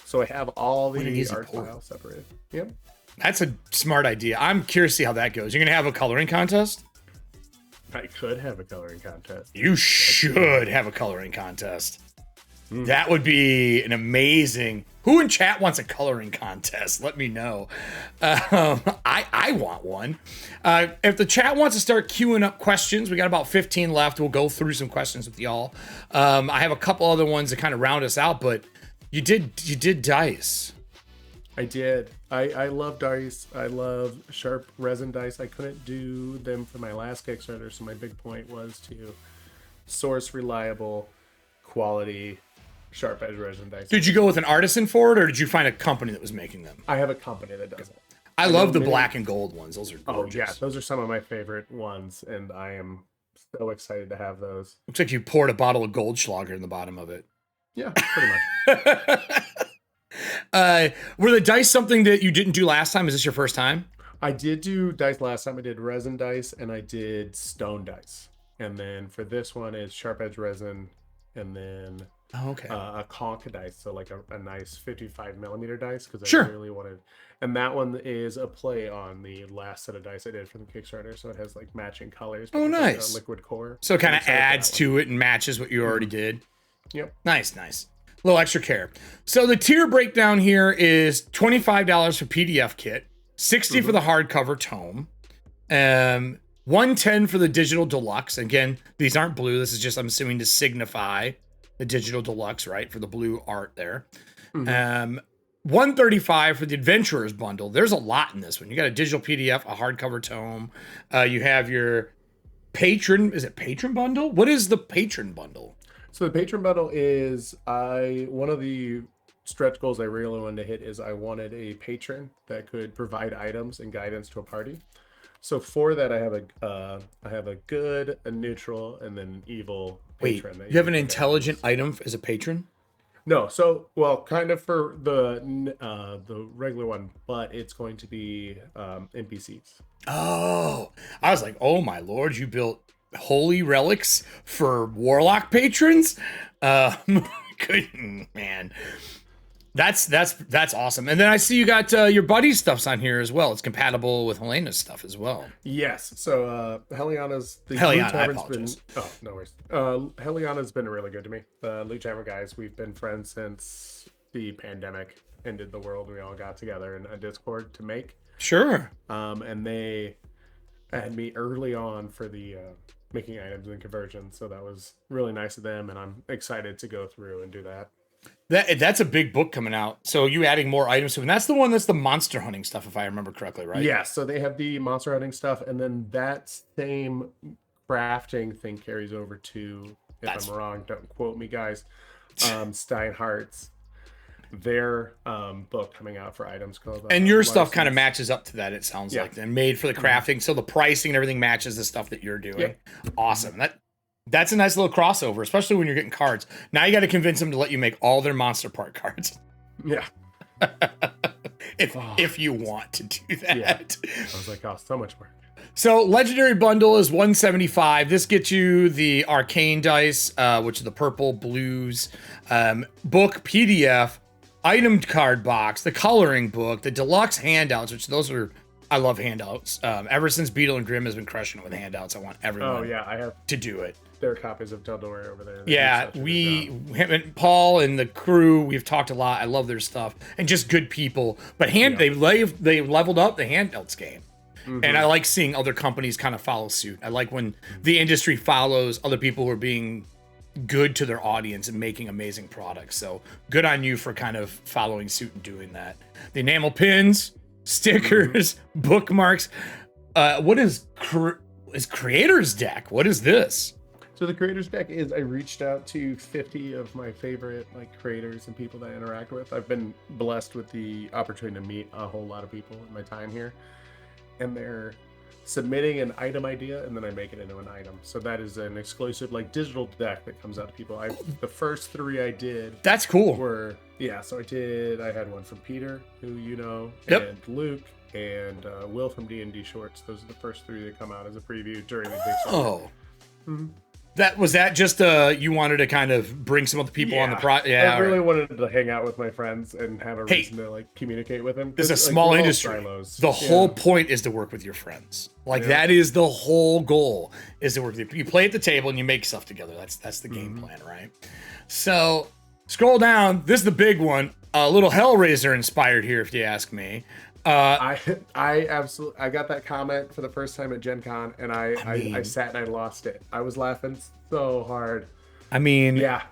So I have all the art files separated. Yep. That's a smart idea. I'm curious to see how that goes. You're going to have a coloring contest? I could have a coloring contest. You should have a coloring contest. That would be an amazing. Who in chat wants a coloring contest? Let me know. I want one. If the chat wants to start queuing up questions, we got about 15 left. We'll go through some questions with y'all. I have a couple other ones to kind of round us out, but you did dice. I did. I love dice. I love sharp resin dice. I couldn't do them for my last Kickstarter, so my big point was to source reliable, quality, sharp edge resin dice. Did you go with an artisan for it, or did you find a company that was making them? I have a company that does it. I love the black and gold ones. Those are gorgeous. Oh yeah, those are some of my favorite ones, and I am so excited to have those. Looks like you poured a bottle of Goldschlager in the bottom of it. Yeah, pretty much. Were the dice something that you didn't do last time? Is this your first time? I did do dice last time. I did resin dice and I did stone dice. And then for this one, it's sharp edge resin and then a conch dice. So like a nice 55 millimeter dice because I really wanted. And that one is a play on the last set of dice I did for the Kickstarter. So it has like matching colors. Oh, nice. Like a liquid core. So it kind of adds to it and matches what you already did. Yep. Nice. A little extra care. So the tier breakdown here is $25 for PDF kit, $60 for the hardcover tome, $110 for the digital deluxe. Again, these aren't blue. This is just, I'm assuming, to signify the digital deluxe, right? For the blue art there. $135 for the adventurers bundle. There's a lot in this one. You got a digital PDF, a hardcover tome. You have your patron. Is it patron bundle? What is the patron bundle? So the patron bundle is one of the stretch goals I really wanted to hit is I wanted a patron that could provide items and guidance to a party. So for that, I have a good, a neutral, and then an evil Wait, patron. That you have an can pick intelligent items. item as a patron? No, so well, kind of for the regular one, but it's going to be NPCs. Oh, I was like, oh my lord, you built holy relics for warlock patrons? Good man. That's awesome. And then I see you got your buddy's stuff's on here as well. It's compatible with Helena's stuff as well. Yes. So Heliana's the Blue Heliana, I Tavern's been apologize. no worries. Heliana's been really good to me. The Blue Tavern guys, we've been friends since the pandemic ended the world. We all got together in a Discord to make. Sure. And they had me early on for the making items and conversions. So that was really nice of them, and I'm excited to go through and do that. That's a big book coming out. So you adding more items to it. And that's the one that's the monster hunting stuff, if I remember correctly, right? Yeah, so they have the monster hunting stuff, and then that same crafting thing carries over to, if I'm wrong, don't quote me, guys, Steinhardt's, their book coming out for items called. And your License. stuff kind of matches up to that, it sounds like. And made for the crafting. So the pricing and everything matches the stuff that you're doing. Yep. Awesome. That's a nice little crossover, especially when you're getting cards. Now you got to convince them to let you make all their monster part cards. Yeah. if you want to do that. Yeah. I was like, oh, so much work. So legendary bundle is 175. This gets you the arcane dice, which is the purple blues, book PDF, item card box, the coloring book, the deluxe handouts, which those are, I love handouts. Ever since Beetle and Grimm has been crushing it with handouts, I want everyone I have to do it. their copies of Teldor over there. Yeah, him and Paul and the crew, we've talked a lot. I love their stuff and just good people. But they leveled up the handouts game. And I like seeing other companies kind of follow suit. I like when the industry follows other people who are being good to their audience and making amazing products. So good on you for kind of following suit and doing that. The enamel pins, stickers, bookmarks. What is Creator's Deck? What is this? So the creators deck is, I reached out to 50 of my favorite creators and people that I interact with. I've been blessed with the opportunity to meet a whole lot of people in my time here, and they're submitting an item idea, and then I make it into an item. So that is an exclusive digital deck that comes out to people. The first 3 I did. That's cool. Were so I had one from Peter, who and Luke, and Will from D&D Shorts. Those are the first 3 that come out as a preview during the Kickstarter. Oh. That just you wanted to kind of bring some other people on the project? Yeah, I really wanted to hang out with my friends and have a reason to communicate with them. It's a small industry. The whole point is to work with your friends. That is the whole goal, is to work with you. You play at the table and you make stuff together. That's the game plan, right? So scroll down. This is the big one. A little Hellraiser inspired here, if you ask me. I absolutely, I got that comment for the first time at Gen Con, and I sat and I lost it. I was laughing so hard. I mean, yeah,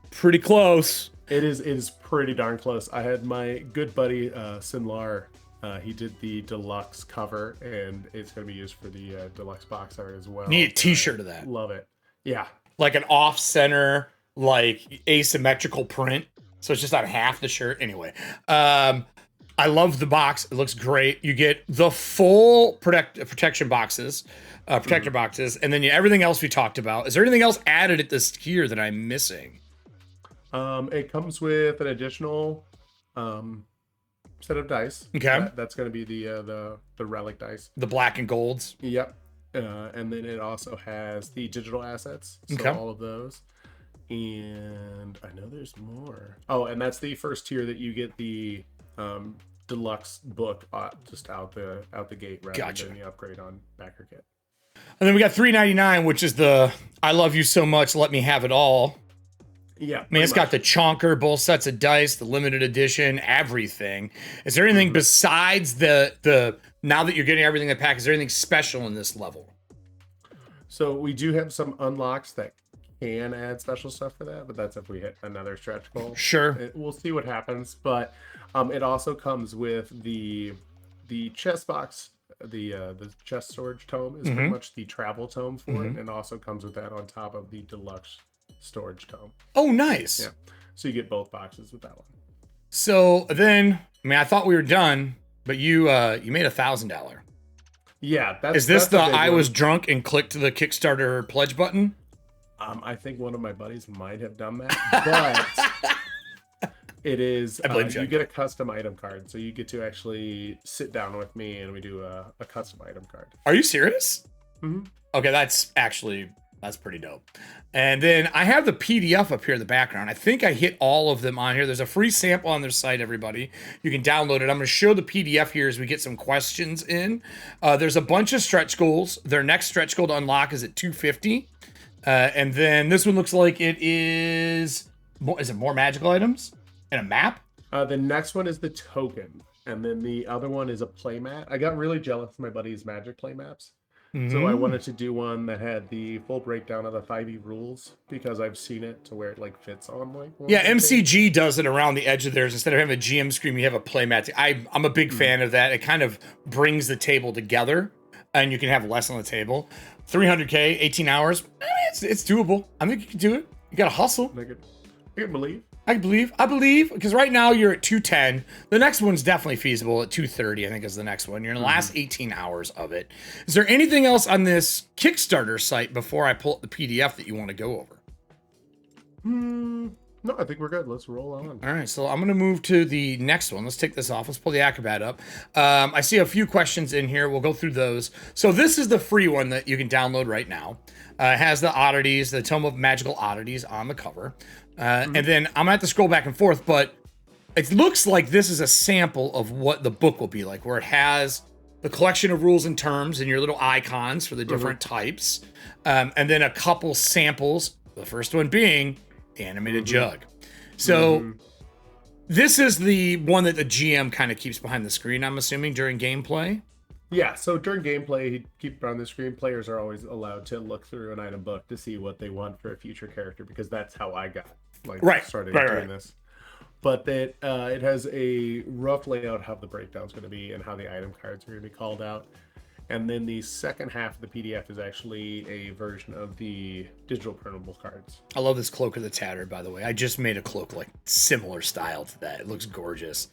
pretty close. It is pretty darn close. I had my good buddy Sinlar. He did the deluxe cover, and it's going to be used for the deluxe box art as well. Need a T-shirt of that. Love it. Yeah, like an off-center, asymmetrical print, so it's just on half the shirt. Anyway, I love the box. It looks great. You get the full protection boxes, protector boxes, and then everything else we talked about. Is there anything else added at this tier that I'm missing? It comes with an additional set of dice. Okay, that's going to be the relic dice, the black and golds. Yep, and then it also has the digital assets. So all of those. And I know there's more. Oh, and that's the first tier that you get the deluxe book just out the gate rather than the upgrade on backer kit. And then we got $3.99, which is the I love you so much, let me have it all. Yeah, I mean, it's got the chonker, both sets of dice, the limited edition, everything. Is there anything besides the now that you're getting everything in the pack, is there anything special in this level? So we do have some unlocks that can add special stuff for that, but that's if we hit another stretch goal. Sure. We'll see what happens, but it also comes with the chest box. The chest storage tome is pretty much the travel tome for it, and also comes with that on top of the deluxe storage tome. Oh, nice. Yeah. So you get both boxes with that one. So then, I mean, I thought we were done, but you made $1,000. Yeah, Is this that's a the big I one. was drunk and clicked the Kickstarter pledge button? I think one of my buddies might have done that, but it is I blame you you. get a custom item card, so you get to actually sit down with me and we do a custom item card. Are you serious? Mm-hmm. Okay, that's pretty dope. And then I have the PDF up here in the background. I think I hit all of them on here. There's a free sample on their site, everybody. You can download it. I'm going to show the PDF here as we get some questions in. There's a bunch of stretch goals. Their next stretch goal to unlock is at 250. And then this one looks like it is it more magical items and a map? The next one is the token, and then the other one is a playmat. I got really jealous of my buddy's Magic playmaps. So I wanted to do one that had the full breakdown of the 5e rules because I've seen it to where it like fits on like Yeah, MCG does it around the edge of theirs. Instead of having a GM screen, you have a playmat. I'm a big fan of that. It kind of brings the table together, and you can have less on the table. 300K, 18 hours. It's doable. I think you can do it. You got to hustle. I can believe. I believe, because right now you're at 210. The next one's definitely feasible at 230, I think is the next one. You're in the last 18 hours of it. Is there anything else on this Kickstarter site before I pull up the PDF that you want to go over? No, I think we're good. Let's roll on. All right, so I'm going to move to the next one. Let's take this off. Let's pull the Acrobat up. I see a few questions in here. We'll go through those. So this is the free one that you can download right now. It has the oddities, the Tome of Magical Oddities on the cover. And then I'm going to have to scroll back and forth, but it looks like this is a sample of what the book will be like, where it has the collection of rules and terms and your little icons for the different types. And then a couple samples, the first one being the animated jug. So this is the one that the GM kind of keeps behind the screen, I'm assuming, during gameplay. Yeah, so during gameplay, he'd keep it on the screen. Players are always allowed to look through an item book to see what they want for a future character, because that's how I got started doing this. But that it has a rough layout how the breakdown's going to be and how the item cards are going to be called out. And then the second half of the PDF is actually a version of the digital printable cards. I love this Cloak of the Tattered, by the way. I just made a cloak like similar style to that. It looks gorgeous.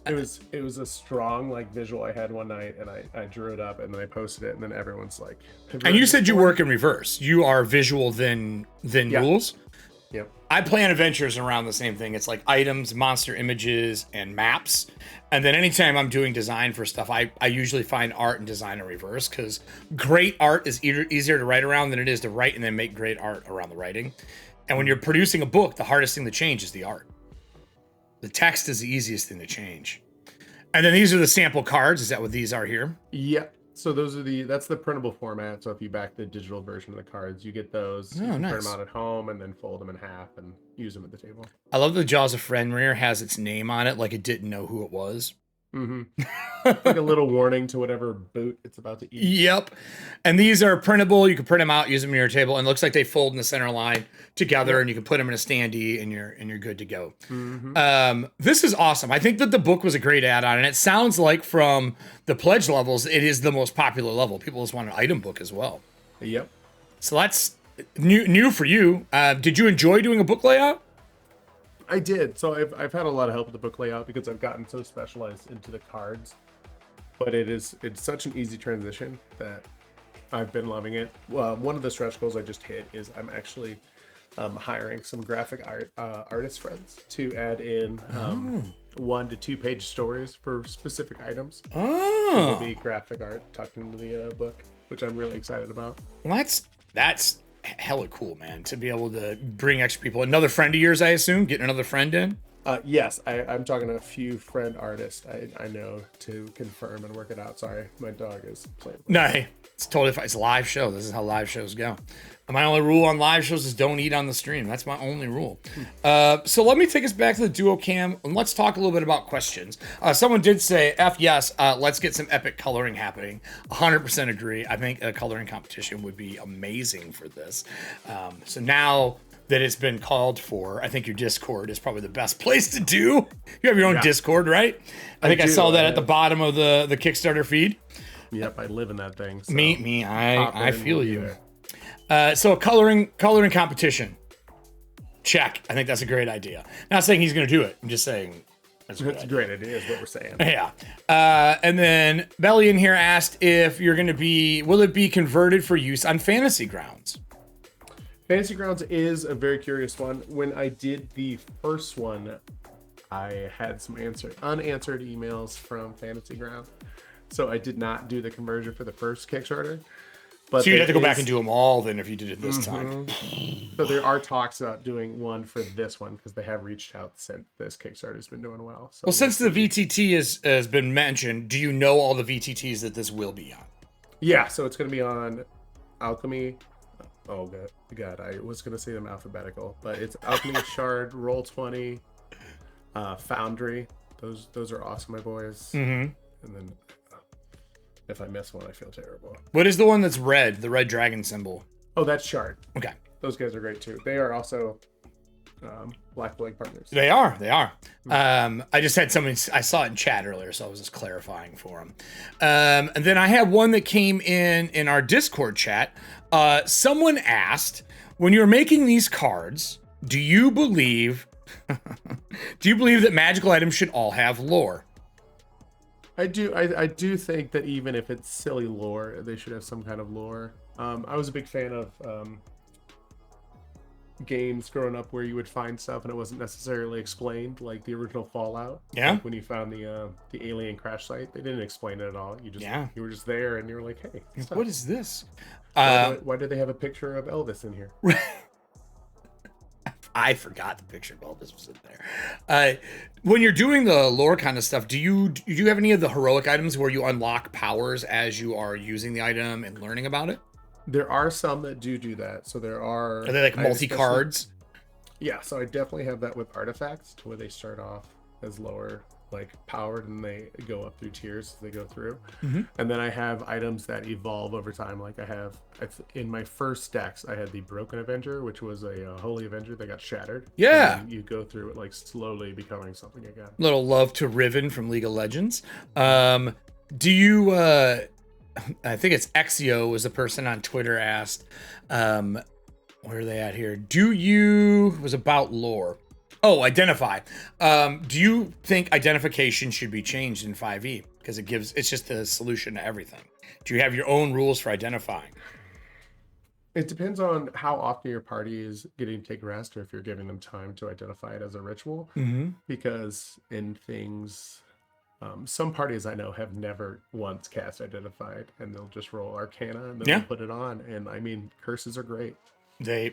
It was a strong like visual I had one night, and I drew it up and then I posted it, and then everyone's like. And you said you work in reverse. You are visual then rules. Yep. I plan adventures around the same thing. It's like items, monster images, and maps. And then anytime I'm doing design for stuff, I usually find art and design in reverse, because great art is easier to write around than it is to write and then make great art around the writing. And when you're producing a book, the hardest thing to change is the art. The text is the easiest thing to change. And then these are the sample cards. Is that what these are here? Yep. So that's the printable format. So if you back the digital version of the cards, you get those. You can nice. print them out at home and then fold them in half and use them at the table. I love the Jaws of Fenrir has its name on it, like it didn't know who it was. Like a little warning to whatever boot it's about to eat. Yep. And these are printable. You can print them out, use them in your table, and it looks like they fold in the center line together, and you can put them in a standee, and you're good to go. This is awesome. I think that the book was a great add-on, and it sounds like from the pledge levels, it is the most popular level. People just want an item book as well. Yep. So that's new for you. Did you enjoy doing a book layout? I did. So I've had a lot of help with the book layout because I've gotten so specialized into the cards. But it's such an easy transition that I've been loving it. One of the stretch goals I just hit is I'm actually hiring some graphic artist friends to add in 1 to 2 page stories for specific items. It'll be graphic art tucked into the book, which I'm really excited about. Well, that's hella cool, man, to be able to bring extra people. Another friend of yours, I assume, getting another friend in. Yes, I'm talking to a few friend artists I know to confirm and work it out. Sorry, my dog is playing. No, hey, it's totally fine. It's a live show. This is how live shows go. And my only rule on live shows is don't eat on the stream. That's my only rule. So let me take us back to the duo cam and let's talk a little bit about questions. Someone did say, yes, let's get some epic coloring happening. 100% agree. I think a coloring competition would be amazing for this. So now that it's been called for, I think your Discord is probably the best place to do. You have your own Discord, right? I think I saw that at the bottom of the Kickstarter feed. Yep, I live in that thing. So I feel you. So a coloring competition. Check. I think that's a great idea. Not saying he's going to do it. I'm just saying That's a great idea, is what we're saying. Yeah. And then Bellion here asked if you're going to will it be converted for use on Fantasy Grounds? Fantasy Grounds is a very curious one. When I did the first one, I had some unanswered emails from Fantasy Grounds. So I did not do the conversion for the first Kickstarter. But so you'd have to go back and do them all then if you did it this time. So there are talks about doing one for this one because they have reached out since this Kickstarter has been doing well. So since the VTT has been mentioned, do you know all the VTTs that this will be on? Yeah, so it's going to be on Alchemy. Oh God, I was going to say them alphabetical, but it's Alchemy, Shard, Roll20, Foundry. Those are awesome, my boys. And then if I miss one, I feel terrible. What is the one that's red, the red dragon symbol? Oh, that's Shard. Okay. Those guys are great too. They are also Black Flag partners. They are. I just had somebody, I saw it in chat earlier, so I was just clarifying for them. And then I have one that came in our Discord chat. Someone asked, when you're making these cards, do you believe that magical items should all have lore? I do think that even if it's silly lore, they should have some kind of lore. I was a big fan of games growing up where you would find stuff and it wasn't necessarily explained, like the original Fallout. Yeah. Like when you found the alien crash site, they didn't explain it at all. You were just there and you were like, hey, what is this? Why do they have a picture of Elvis in here? I forgot the picture of Elvis was in there. When you're doing the lore kind of stuff, do you have any of the heroic items where you unlock powers as you are using the item and learning about it? There are some that do that. So there are. Are they like multi-cards? Yeah, so I definitely have that with artifacts, to where they start off as lower, like powered, and they go up through tiers as they go through. And then I have items that evolve over time. Like in my first stacks, I had the Broken Avenger, which was a Holy Avenger that got shattered. Yeah. And you go through it like slowly becoming something again. Little love to Riven from League of Legends. Do you? I think it's Exio was the person on Twitter asked, where are they at here? It was about lore. Oh, identify. Do you think identification should be changed in 5e? Because it's just the solution to everything. Do you have your own rules for identifying? It depends on how often your party is getting to take rest, or if you're giving them time to identify it as a ritual. Because in things, some parties I know have never once cast identified, and they'll just roll Arcana and then they'll put it on. And I mean, curses are great. They're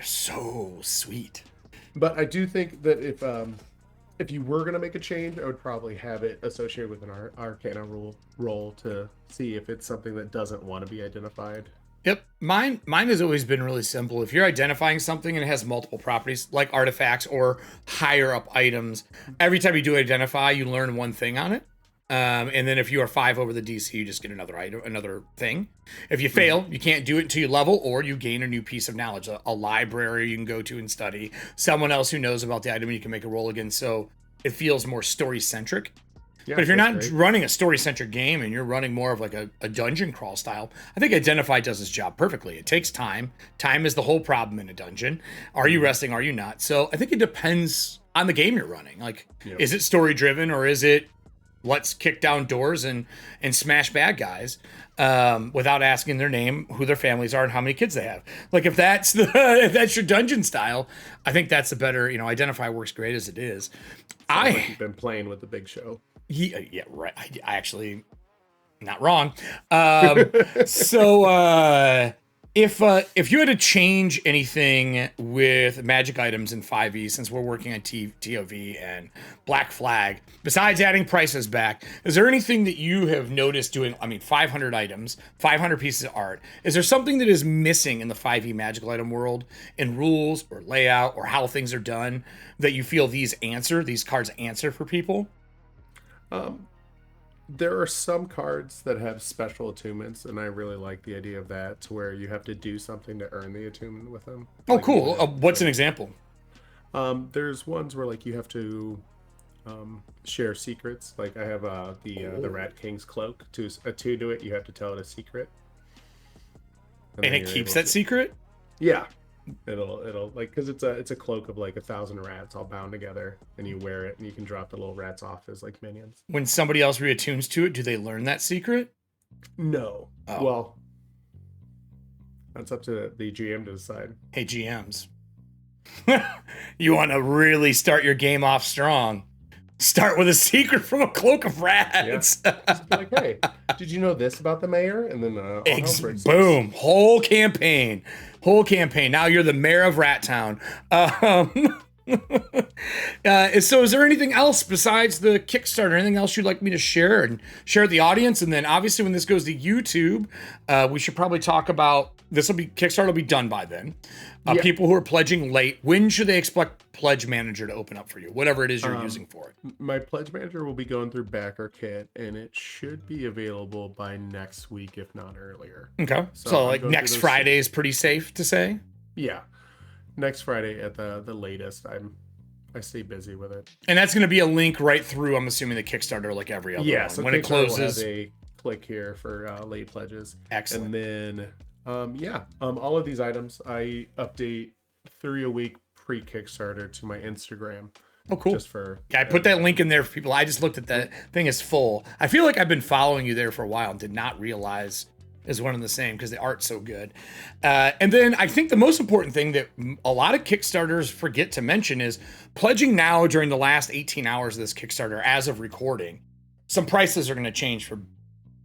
so sweet. But I do think that if you were going to make a change, I would probably have it associated with an Arcana roll to see if it's something that doesn't want to be identified. Yep. Mine has always been really simple. If you're identifying something and it has multiple properties, like artifacts or higher up items, every time you do identify, you learn one thing on it. And then if you are 5 over the DC, you just get another item, another thing. If you fail, you can't do it until you level, or you gain a new piece of knowledge, a library you can go to and study, someone else who knows about the item, and you can make a roll again. So it feels more story-centric. Yeah, but if you're not running a story-centric game and you're running more of like a dungeon crawl style, I think Identify does its job perfectly. It takes time. Time is the whole problem in a dungeon. Are you resting? Are you not? So I think it depends on the game you're running. Like, is it story-driven, or is it let's kick down doors and smash bad guys without asking their name, who their families are, and how many kids they have? Like, if that's your dungeon style, I think that's the better. Identify works great as it is. You've been playing with the Big Show. Yeah, right. I actually, not wrong. If you had to change anything with magic items in 5e, since we're working on TOV and Black Flag, besides adding prices back, is there anything that you have noticed doing? 500 items, 500 pieces of art. Is there something that is missing in the 5e magical item world in rules or layout or how things are done that you feel these cards answer for people? There are some cards that have special attunements, and I really like the idea of that, to where you have to do something to earn the attunement with them. Oh, like, cool. What's an example? There's ones where you have to share secrets. Like I have the Rat King's cloak. To attune to it, you have to tell it a secret. And it keeps that secret? Yeah. It'll like, because it's a cloak of like 1,000 rats all bound together, and you wear it and you can drop the little rats off as like minions. When somebody else reattunes to it, do they learn that secret? No. Oh. Well, that's up to the GM to decide. Hey, GMs. You want to really start your game off strong. Start with a secret from a cloak of rats. Yeah. Just be like, hey, did you know this about the mayor? And then boom, whole campaign. Now you're the mayor of Rat Town. So is there anything else besides the Kickstarter? Anything else you'd like me to share and share with the audience? And then obviously when this goes to YouTube, we should probably talk about, Kickstarter will be done by then. People who are pledging late, when should they expect Pledge Manager to open up for you? Whatever it is you're using for it. My Pledge Manager will be going through BackerKit, and it should be available by next week, if not earlier. Okay. So like next Friday is pretty safe to say? Yeah. Next Friday at the latest. I stay busy with it. And that's going to be a link right through, I'm assuming, the Kickstarter like every other one. So when it closes, will have a click here for late pledges. Excellent. And then all of these items I update 3 a week pre-Kickstarter to my Instagram. Oh, cool. Just for I put that link in there for people. I just looked at that thing is full. I feel like I've been following you there for a while and did not realize is one and the same because the art's so good. And then I think the most important thing that a lot of Kickstarters forget to mention is pledging now during the last 18 hours of this Kickstarter as of recording. Some prices are going to change for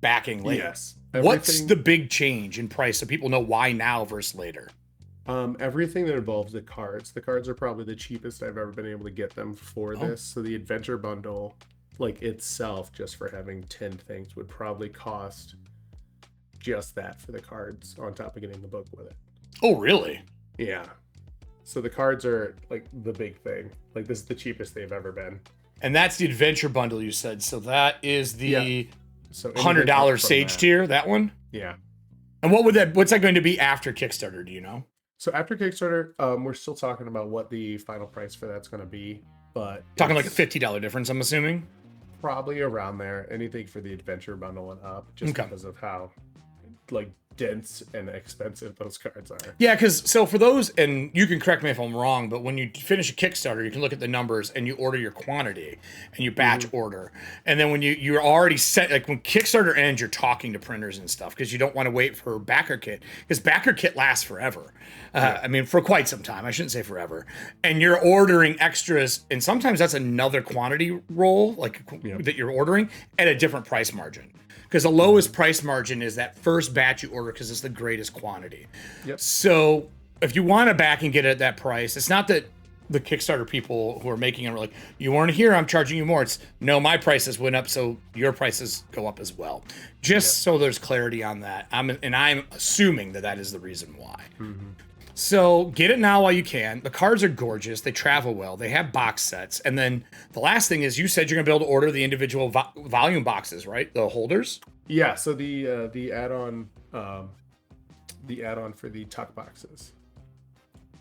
backing later. Yes. What's the big change in price so people know why now versus later? Everything that involves the cards. The cards are probably the cheapest I've ever been able to get them for this. So the adventure bundle, like itself, just for having 10 things, would probably cost just that for the cards on top of getting the book with it. Oh, really? Yeah. So the cards are like the big thing. Like this is the cheapest they've ever been. And that's the adventure bundle you said. So that is the so $100 Sage tier, that one? Yeah. And what's that going to be after Kickstarter, do you know? So after Kickstarter, we're still talking about what the final price for that's going to be, but talking like a $50 difference, I'm assuming. Probably around there. Anything for the adventure bundle and up, just because of how like dense and expensive those cards are. Yeah, because so for those, and you can correct me if I'm wrong, but when you finish a Kickstarter, you can look at the numbers and you order your quantity and you batch order. And then when you're already set, like when Kickstarter ends, you're talking to printers and stuff because you don't want to wait for BackerKit, because BackerKit lasts forever. I mean, for quite some time. I shouldn't say forever. And you're ordering extras, and sometimes that's another quantity roll, like that you're ordering at a different price margin. Because the lowest price margin is that first batch you order because it's the greatest quantity. Yep. So if you want to back and get it at that price, it's not that the Kickstarter people who are making it are like, you weren't here, I'm charging you more. It's, no, my prices went up, so your prices go up as well. Just so there's clarity on that. I'm assuming that is the reason why. Mm-hmm. So get it now while you can. The cards are gorgeous. They travel well. They have box sets. And then the last thing is you said you're going to be able to order the individual volume boxes, right? The holders? Yeah, so the add-on for the tuck boxes.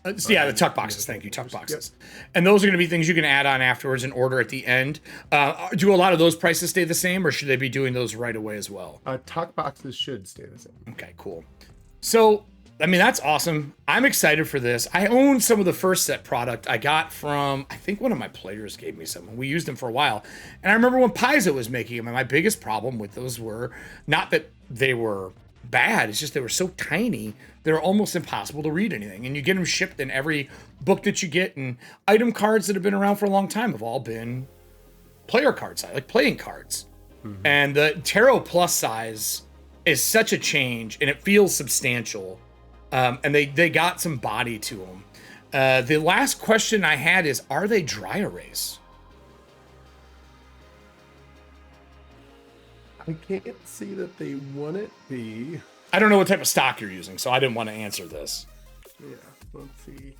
The tuck boxes. Thank you, tuck boxes. Yep. And those are going to be things you can add on afterwards and order at the end. Do a lot of those prices stay the same, or should they be doing those right away as well? Tuck boxes should stay the same. Okay, cool. So, I mean, that's awesome. I'm excited for this. I own some of the first set product I got from, I think one of my players gave me some. We used them for a while. And I remember when Paizo was making them, and my biggest problem with those were not that they were bad, it's just they were so tiny, they're almost impossible to read anything. And you get them shipped in every book that you get, and item cards that have been around for a long time have all been player card size, like playing cards. Mm-hmm. And the Tarot Plus size is such a change, and it feels substantial. And they got some body to them. The last question I had is, are they dry erase? I can't see that they wouldn't be. I don't know what type of stock you're using, so I didn't want to answer this. Yeah, let's see.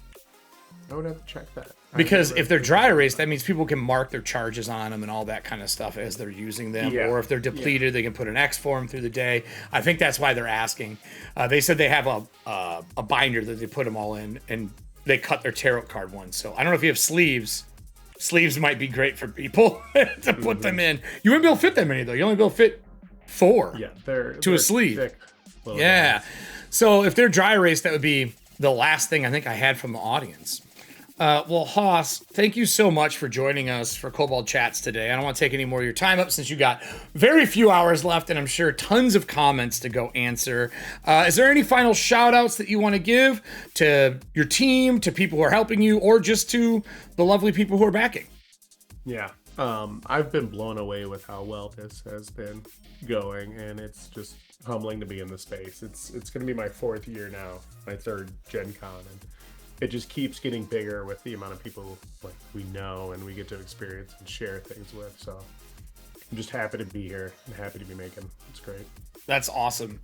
I would have to check that. Because if they're dry erase, that means people can mark their charges on them and all that kind of stuff as they're using them. Yeah. Or if they're depleted, they can put an X for them through the day. I think that's why they're asking. They said they have a binder that they put them all in, and they cut their tarot card ones. So I don't know if you have sleeves. Sleeves might be great for people to put them in. You wouldn't be able to fit that many, though. You only be able to fit 4 they're to a sleeve. Thick, yeah. Guys. So if they're dry erase, that would be the last thing I think I had from the audience. Well, Haas, thank you so much for joining us for Kobold Chats today. I don't want to take any more of your time up since you got very few hours left, and I'm sure tons of comments to go answer. Is there any final shout outs that you want to give to your team, to people who are helping you, or just to the lovely people who are backing? Yeah. I've been blown away with how well this has been going, and it's just humbling to be in the space. It's going to be my 4th year now, my 3rd Gen Con, and it just keeps getting bigger with the amount of people like we know and we get to experience and share things with. So I'm just happy to be here and happy to be making. It's great. That's awesome.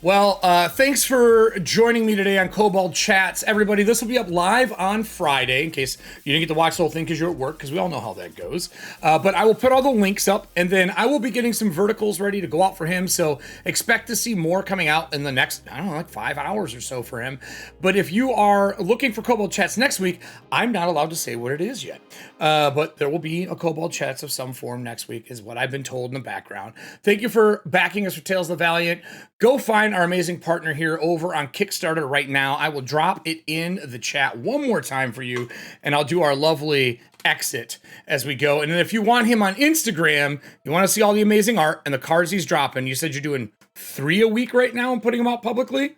Well, thanks for joining me today on Kobold Chats. Everybody, this will be up live on Friday in case you didn't get to watch the whole thing because you're at work, because we all know how that goes. But I will put all the links up, and then I will be getting some verticals ready to go out for him. So expect to see more coming out in the next, I don't know, like 5 hours or so for him. But if you are looking for Kobold Chats next week, I'm not allowed to say what it is yet. But there will be a Kobold Chats of some form next week, is what I've been told in the background. Thank you for backing us for Tales of the Valiant. Go find our amazing partner here over on Kickstarter right now. I will drop it in the chat one more time for you, and I'll do our lovely exit as we go. And then if you want him on Instagram, you want to see all the amazing art and the cards he's dropping, you said you're doing 3 a week right now and putting them out publicly?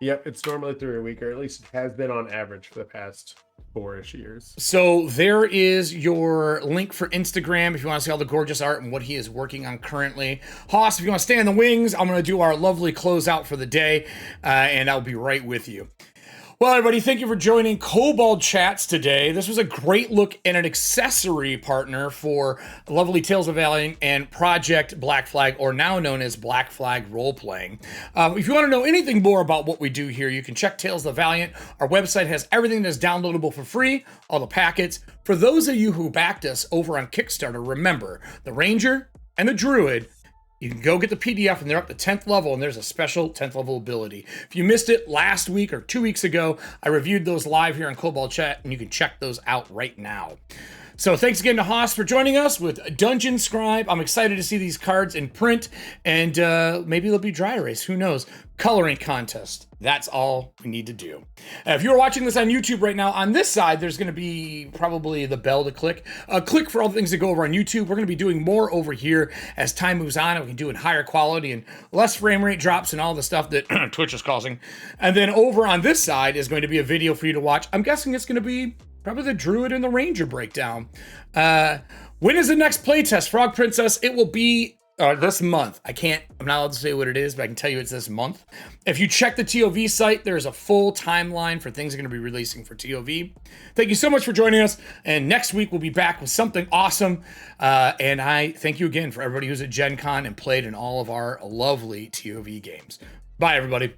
Yep, it's normally 3 a week, or at least it has been on average for the past 4-ish years. So there is your link for Instagram if you want to see all the gorgeous art and what he is working on currently. Haas, if you want to stay in the wings, I'm going to do our lovely closeout for the day, and I'll be right with you. Well, everybody, thank you for joining Kobold Chats today. This was a great look at an accessory partner for lovely Tales of Valiant and Project Black Flag, or now known as Black Flag Role-Playing. If you want to know anything more about what we do here, you can check Tales of Valiant. Our website has everything that's downloadable for free, all the packets. For those of you who backed us over on Kickstarter, remember, the Ranger and the Druid, you can go get the PDF, and they're up to 10th level, and there's a special 10th level ability. If you missed it last week or 2 weeks ago, I reviewed those live here on Kobold Chat, and you can check those out right now. So thanks again to Haas for joining us with Dungeon Scribe. I'm excited to see these cards in print, and maybe they'll be dry erase. Who knows? Coloring contest. That's all we need to do. If you're watching this on YouTube right now, on this side, there's going to be probably the bell to click. Click for all the things that go over on YouTube. We're going to be doing more over here as time moves on, and we can do in higher quality and less frame rate drops and all the stuff that Twitch is causing. And then over on this side is going to be a video for you to watch. I'm guessing it's going to be probably the Druid and the Ranger breakdown. When is the next playtest, Frog Princess? It will be this month. I'm not allowed to say what it is, but I can tell you it's this month. If you check the TOV site, there's a full timeline for things that are going to be releasing for TOV. Thank you so much for joining us. And next week, we'll be back with something awesome. And I thank you again for everybody who's at Gen Con and played in all of our lovely TOV games. Bye, everybody.